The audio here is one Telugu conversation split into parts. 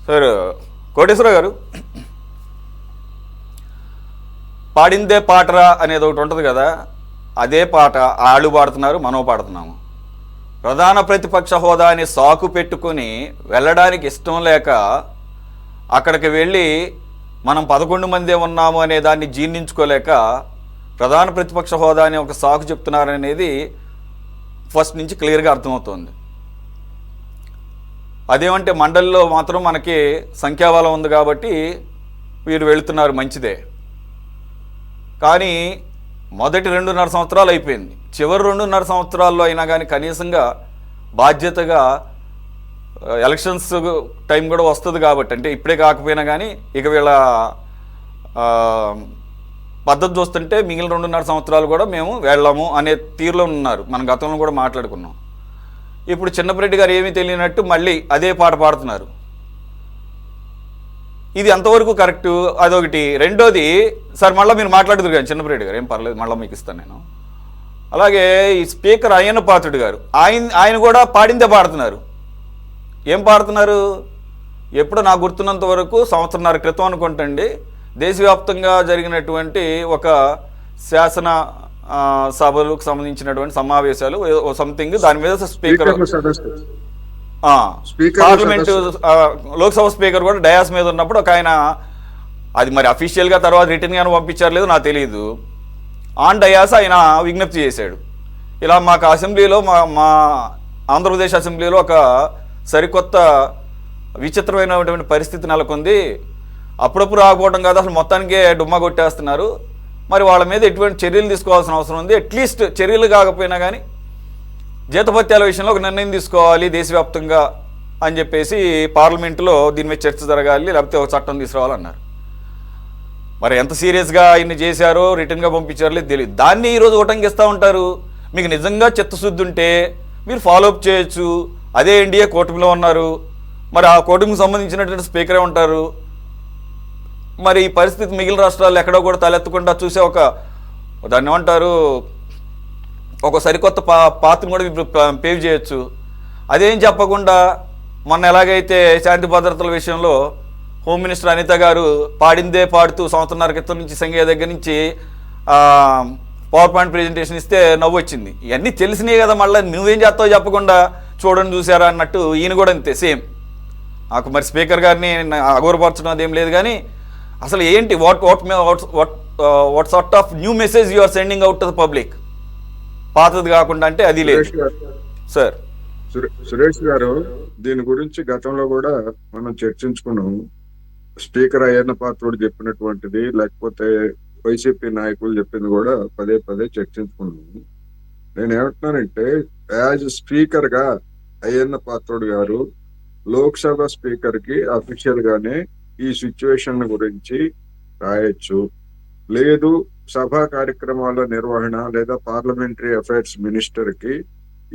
సార్ కోటేశ్వరరావు గారు, పాడిందే పాటరా అనేది ఒకటి ఉంటుంది కదా, అదే పాట వాళ్ళు పాడుతున్నారు, మనం పాడుతున్నాము. ప్రధాన ప్రతిపక్ష హోదాని సాకు పెట్టుకుని వెళ్ళడానికి ఇష్టం లేక అక్కడికి వెళ్ళి మనం 11 మందే ఉన్నాము అనే దాన్ని జీర్ణించుకోలేక ప్రధాన ప్రతిపక్ష హోదా అని ఒక సాకు చెప్తున్నారనేది ఫస్ట్ నుంచి క్లియర్గా అర్థమవుతుంది. అదేమంటే మండలిలో మాత్రం మనకి సంఖ్యాబలం ఉంది కాబట్టి వీరు వెళుతున్నారు, మంచిదే. కానీ మొదటి 2.5 సంవత్సరాలు అయిపోయింది. చివరి 2.5 సంవత్సరాల్లో అయినా కానీ కనీసంగా బాధ్యతగా ఎలక్షన్స్ టైం కూడా వస్తుంది కాబట్టి, అంటే ఇప్పుడే కాకపోయినా కానీ ఇక వీళ్ళ పద్ధతి చూస్తుంటే మిగిలిన 2.5 సంవత్సరాలు కూడా మేము వెళ్ళాము అనే తీరులో ఉన్నారు. మనం గతంలో కూడా మాట్లాడుకున్నాం. ఇప్పుడు చిన్నపరెడ్డి గారు ఏమీ తెలియనట్టు మళ్ళీ అదే పాట పాడుతున్నారు. ఇది ఎంతవరకు కరెక్టు? అదొకటి. రెండోది, సార్ మళ్ళీ మీరు మాట్లాడుతున్నారు కానీ చిన్నపరెడ్డి గారు, ఏం పర్లేదు, మళ్ళీ మీకు ఇస్తాను నేను. అలాగే ఈ స్పీకర్ అయ్యన్న పాత్రుడు గారు, ఆయన కూడా పాడిందే పాడుతున్నారు. ఏం పాడుతున్నారు? ఎప్పుడు నాకు గుర్తున్నంత వరకు 1.5 సంవత్సరాల క్రితం అనుకుంటండి, దేశవ్యాప్తంగా జరిగినటువంటి ఒక శాసన సభలకు సంబంధించినటువంటి సమావేశాలు సంథింగ్, దాని మీద స్పీకర్ పార్లమెంటు లోక్సభ స్పీకర్ కూడా డయాస్ మీద ఉన్నప్పుడు ఒక ఆయన, అది మరి అఫీషియల్గా తర్వాత రిటర్న్గానే పంపించారు లేదు నాకు తెలియదు, ఆన్ డయాస్ ఆయన విజ్ఞప్తి చేశాడు, ఇలా మాకు అసెంబ్లీలో మా ఆంధ్రప్రదేశ్ అసెంబ్లీలో ఒక సరికొత్త విచిత్రమైనటువంటి పరిస్థితి నెలకొంది, అప్పుడప్పుడు రాకపోవడం కాదు అసలు మొత్తానికే డుమ్మా కొట్టేస్తున్నారు, మరి వాళ్ళ మీద ఎటువంటి చర్యలు తీసుకోవాల్సిన అవసరం ఉంది, అట్లీస్ట్ చర్యలు కాకపోయినా కానీ జీతభత్యాల విషయంలో ఒక నిర్ణయం తీసుకోవాలి దేశవ్యాప్తంగా అని చెప్పేసి పార్లమెంటులో దీని మీద చర్చ జరగాలి, లేకపోతే ఒక చట్టం తీసుకురావాలన్నారు. మరి ఎంత సీరియస్గా ఇన్ని చేశారో రిటర్న్గా పంపించారో తెలియదు. దాన్ని ఈరోజు ఉటంకిస్తూ ఉంటారు. మీకు నిజంగా చిత్తశుద్ధి ఉంటే మీరు ఫాలోఅప్ చేయొచ్చు. అదే ఎన్డీఏ కూటమిలో ఉన్నారు, మరి ఆ కూటమికి సంబంధించినటువంటి స్పీకరే ఉంటారు. మరి ఈ పరిస్థితి మిగిలిన రాష్ట్రాల్లో ఎక్కడో కూడా తలెత్తకుండా చూసే దాన్ని ఏమంటారు, ఒక సరికొత్త పాత్రను కూడా ఇప్పుడు పేవ్ చేయొచ్చు. అదేం చెప్పకుండా మొన్న ఎలాగైతే శాంతి భద్రతల విషయంలో హోమ్ మినిస్టర్ అనిత గారు పాడిందే పాడుతూ 1.5 సంవత్సరాల క్రితం నుంచి సంఘయ్య దగ్గర నుంచి పవర్ పాయింట్ ప్రెజెంటేషన్ ఇస్తే నవ్వు వచ్చింది. ఇవన్నీ తెలిసినాయి కదా, మళ్ళీ నువ్వేం చేస్తావో చెప్పకుండా చూడండి చూసారా అన్నట్టు ఈయన కూడా అంతే సేమ్. నాకు మరి స్పీకర్ గారిని అగౌరవపరచడం అదేం లేదు, కానీ అసలు ఏంటి what sort of new message you are sending out to the public? పాతది కాకుండా అంటే అది లేదు సార్. సురేష్ గారు, దీని గురించి గతంలో కూడా మనం చర్చించుకున్నాం. స్పీకర్ అయ్యన్న పాత్రుడు చెప్పినటువంటిది, లేకపోతే వైసీపీ నాయకులు చెప్పింది కూడా పదే పదే చర్చించుకున్నాము. నేను ఏమంటున్నానంటే, యాజ్ స్పీకర్ గా అయ్యన్న పాత్రుడు గారు లోక్సభ స్పీకర్ కి అఫీషియల్ గానే ఈ సిచ్యువేషన్ గురించి రాయొచ్చు, లేదు సభా కార్యక్రమాల నిర్వహణ లేదా పార్లమెంటరీ అఫైర్స్ మినిస్టర్ కి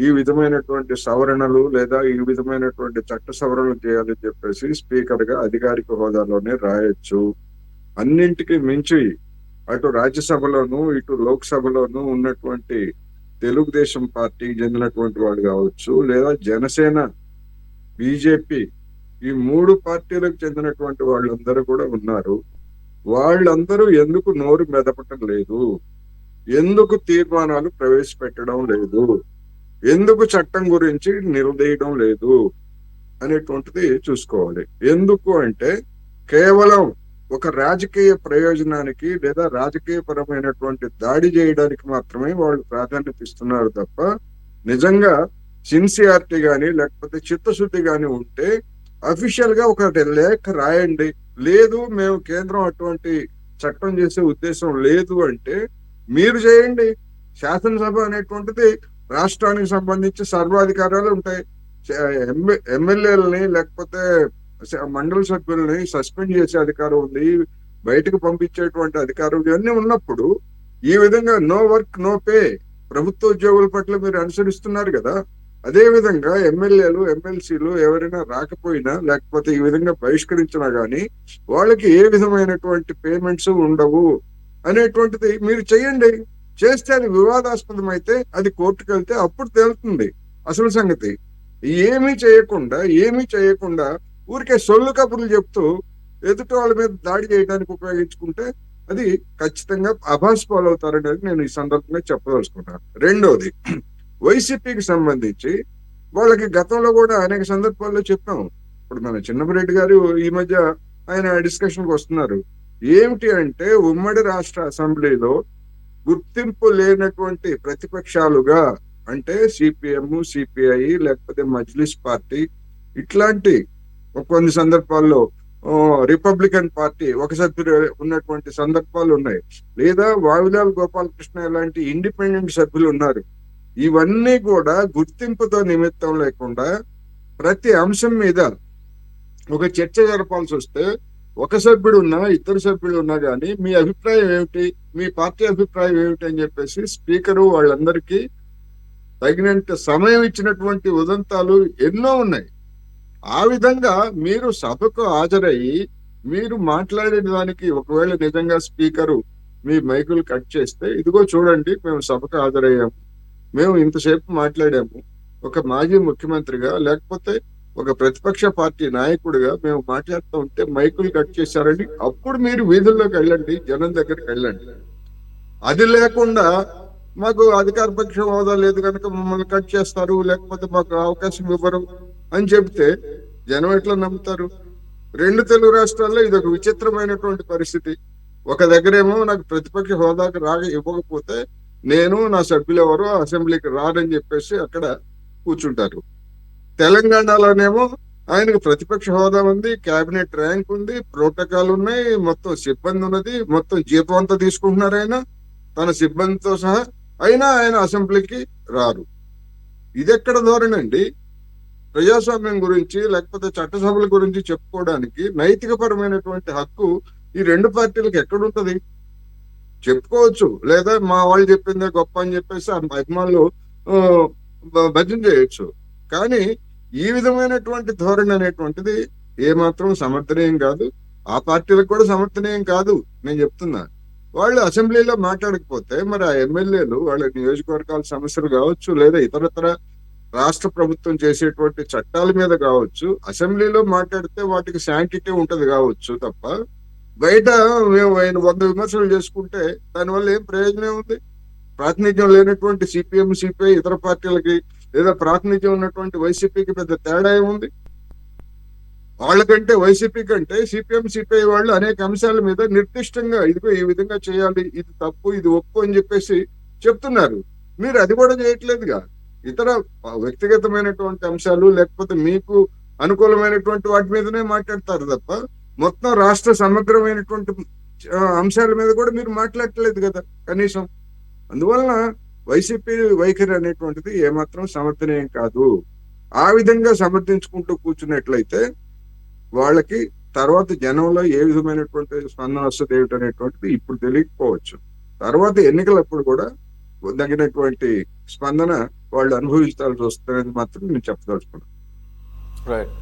ఈ విధమైనటువంటి సవరణలు లేదా ఈ విధమైనటువంటి చట్ట సవరణలు చేయాలని చెప్పేసి స్పీకర్ గా అధికారిక హోదాలోనే రాయొచ్చు. అన్నింటికి మించి అటు రాజ్యసభలోను ఇటు లోక్సభలోను ఉన్నటువంటి తెలుగుదేశం పార్టీకి చెందినటువంటి వాళ్ళు కావచ్చు, లేదా జనసేన, బీజేపీ, ఈ 3 పార్టీలకు చెందినటువంటి వాళ్ళందరూ కూడా ఉన్నారు. వాళ్ళందరూ ఎందుకు నోరు మెదపటం లేదు, ఎందుకు తీర్మానాలు ప్రవేశపెట్టడం లేదు, ఎందుకు చట్టం గురించి నిలదీయడం లేదు అనేటువంటిది చూసుకోవాలి. ఎందుకు అంటే కేవలం ఒక రాజకీయ ప్రయోజనానికి లేదా రాజకీయ పరమైనటువంటి దాడి చేయడానికి మాత్రమే వాళ్ళు ప్రాధాన్యత ఇస్తున్నారు తప్ప, నిజంగా సిన్సియారిటీ గాని లేకపోతే చిత్తశుద్ధి గాని ఉంటే అఫీషియల్ గా ఒక లేఖ రాయండి. లేదు మేము కేంద్రం అటువంటి చట్టం చేసే ఉద్దేశం లేదు అంటే మీరు చేయండి. శాసనసభ అనేటువంటిది రాష్ట్రానికి సంబంధించి సర్వాధికారాలు ఉంటాయి. ఎమ్మెల్యేలని లేకపోతే మండలి సభ్యుల్ని సస్పెండ్ చేసే అధికారం ఉంది, బయటకు పంపించేటువంటి అధికారం, ఇవన్నీ ఉన్నప్పుడు ఈ విధంగా నో వర్క్ నో పే ప్రభుత్వ ఉద్యోగుల పట్ల మీరు అనుసరిస్తున్నారు కదా. అదే విధంగా ఎమ్మెల్యేలు, ఎమ్మెల్సీలు ఎవరైనా రాకపోయినా లేకపోతే ఈ విధంగా బహిష్కరించినా గానీ వాళ్ళకి ఏ విధమైనటువంటి పేమెంట్స్ ఉండవు అనేటువంటిది మీరు చేయండి. చేస్తే అది వివాదాస్పదం అయితే అది కోర్టుకు వెళ్తే అప్పుడు తేలుతుంది అసలు సంగతి. ఏమీ చేయకుండా ఊరికే సొల్లు కబుర్లు చెప్తూ ఎదుటి వాళ్ళ మీద దాడి చేయడానికి ఉపయోగించుకుంటే అది ఖచ్చితంగా అభాస్ పాలవుతారనేది నేను ఈ సందర్భంగా చెప్పదలుచుకున్నాను. రెండోది, వైసీపీకి సంబంధించి వాళ్ళకి గతంలో కూడా అనేక సందర్భాల్లో చెప్పాం. ఇప్పుడు మన చిన్నపరెడ్డి గారు ఈ మధ్య ఆయన డిస్కషన్కి వస్తున్నారు. ఏమిటి అంటే, ఉమ్మడి రాష్ట్ర అసెంబ్లీలో గుర్తింపు లేనటువంటి ప్రతిపక్షాలుగా, అంటే సిపిఎం, సిపిఐ, లేకపోతే మజ్లిస్ పార్టీ, ఇట్లాంటి కొన్ని సందర్భాల్లో రిపబ్లికన్ పార్టీ ఒక సభ్యుడు ఉన్నటువంటి సందర్భాలు ఉన్నాయి. లేదా వావిలాల్ గోపాలకృష్ణ ఇలాంటి ఇండిపెండెంట్ సభ్యులు ఉన్నారు. ఇవన్నీ కూడా గుర్తింపుతో నిమిత్తం లేకుండా ప్రతి అంశం మీద ఒక చర్చ జరపాల్సి వస్తే ఒక సభ్యుడు ఉన్నా, ఇద్దరు సభ్యులు ఉన్నా కానీ మీ అభిప్రాయం ఏమిటి, మీ పార్టీ అభిప్రాయం ఏమిటి అని చెప్పేసి స్పీకరు వాళ్ళందరికీ తగినంత సమయం ఇచ్చినటువంటి ఉదంతాలు ఎన్నో ఉన్నాయి. ఆ విధంగా మీరు సభకు హాజరయ్యి మీరు మాట్లాడిన దానికి ఒకవేళ నిజంగా స్పీకరు మీ మైకులు కట్ చేస్తే, ఇదిగో చూడండి మేము సభకు హాజరయ్యాము, మేము ఇంతసేపు మాట్లాడాము, ఒక మాజీ ముఖ్యమంత్రిగా లేకపోతే ఒక ప్రతిపక్ష పార్టీ నాయకుడిగా మేము మాట్లాడుతూ ఉంటే మైకులు కట్ చేశారండి, అప్పుడు మీరు వీధుల్లోకి వెళ్ళండి, జనం దగ్గరికి వెళ్ళండి. అది లేకుండా మాకు అధికార పక్ష హోదా లేదు కనుక మమ్మల్ని కట్ చేస్తారు, లేకపోతే మాకు అవకాశం ఇవ్వరు అని చెప్తే జనం ఎట్లా నమ్ముతారు? రెండు తెలుగు రాష్ట్రాల్లో ఇది ఒక విచిత్రమైనటువంటి పరిస్థితి. ఒక దగ్గరేమో నాకు ప్రతిపక్ష హోదాకి ఇవ్వకపోతే నేను, నా సభ్యులు ఎవరో అసెంబ్లీకి రారని చెప్పేసి అక్కడ కూర్చుంటారు. తెలంగాణలోనేమో ఆయనకు ప్రతిపక్ష హోదా ఉంది, కేబినెట్ ర్యాంక్ ఉంది, ప్రోటోకాల్ ఉన్నాయి, మొత్తం సిబ్బంది ఉన్నది, మొత్తం జీతం అంతా తీసుకుంటున్నారు ఆయన తన సిబ్బందితో సహా, అయినా ఆయన అసెంబ్లీకి రారు. ఇది ఎక్కడ ధోరణి అండి? ప్రజాస్వామ్యం గురించి లేకపోతే చట్టసభల గురించి చెప్పుకోవడానికి నైతిక పరమైనటువంటి హక్కు ఈ రెండు పార్టీలకు ఎక్కడుంటది? చెప్పుకోవచ్చు, లేదా మా వాళ్ళు చెప్పిందే గొప్ప అని చెప్పేసి ఆ అభిమానులు భజన చేయొచ్చు. కానీ ఈ విధమైనటువంటి ధోరణి అనేటువంటిది ఏమాత్రం సమర్థనీయం కాదు. ఆ పార్టీలకు కూడా సమర్థనీయం కాదు. నేను చెప్తున్నా, వాళ్ళు అసెంబ్లీలో మాట్లాడకపోతే మరి ఆ ఎమ్మెల్యేలు వాళ్ళ నియోజకవర్గాల సమస్యలు కావచ్చు, లేదా ఇతరతర రాష్ట్ర ప్రభుత్వం చేసేటువంటి చట్టాల మీద కావచ్చు, అసెంబ్లీలో మాట్లాడితే వాటికి శాంటిటీ ఉంటది కావచ్చు తప్ప, బయట మేము ఆయన 100 విమర్శలు చేసుకుంటే దానివల్ల ఏం ప్రయోజనం ఉంది? ప్రాతినిధ్యం లేనటువంటి సిపిఎం, సిపిఐ ఇతర పార్టీలకి, లేదా ప్రాతినిధ్యం ఉన్నటువంటి వైసీపీకి పెద్ద తేడా ఏముంది? వాళ్ళకంటే, వైసీపీ కంటే సిపిఎం, సిపిఐ వాళ్ళు అనేక అంశాల మీద నిర్దిష్టంగా ఇదిగో ఈ విధంగా చేయాలి, ఇది తప్పు, ఇది ఒప్పు అని చెప్పేసి చెప్తున్నారు. మీరు అది కూడా చేయట్లేదుగా. ఇతర వ్యక్తిగతమైనటువంటి అంశాలు లేకపోతే మీకు అనుకూలమైనటువంటి వాటి మీదనే మాట్లాడతారు తప్ప మొత్తం రాష్ట్ర సమగ్రమైనటువంటి అంశాల మీద కూడా మీరు మాట్లాడట్లేదు కదా కనీసం. అందువలన వైసీపీ వైఖరి అనేటువంటిది ఏమాత్రం సమర్థనీయం కాదు. ఆ విధంగా సమర్థించుకుంటూ కూర్చున్నట్లయితే వాళ్ళకి తర్వాత జనంలో ఏ విధమైనటువంటి స్పందన వస్తుంది ఏమిటనేటువంటిది ఇప్పుడు తెలియకపోవచ్చు. తర్వాత ఎన్నికలప్పుడు కూడా తగినటువంటి స్పందన వాళ్ళు అనుభవించాల్సి వస్తుందనేది మాత్రం నేను చెప్పదలుచుకున్నాను. రైట్.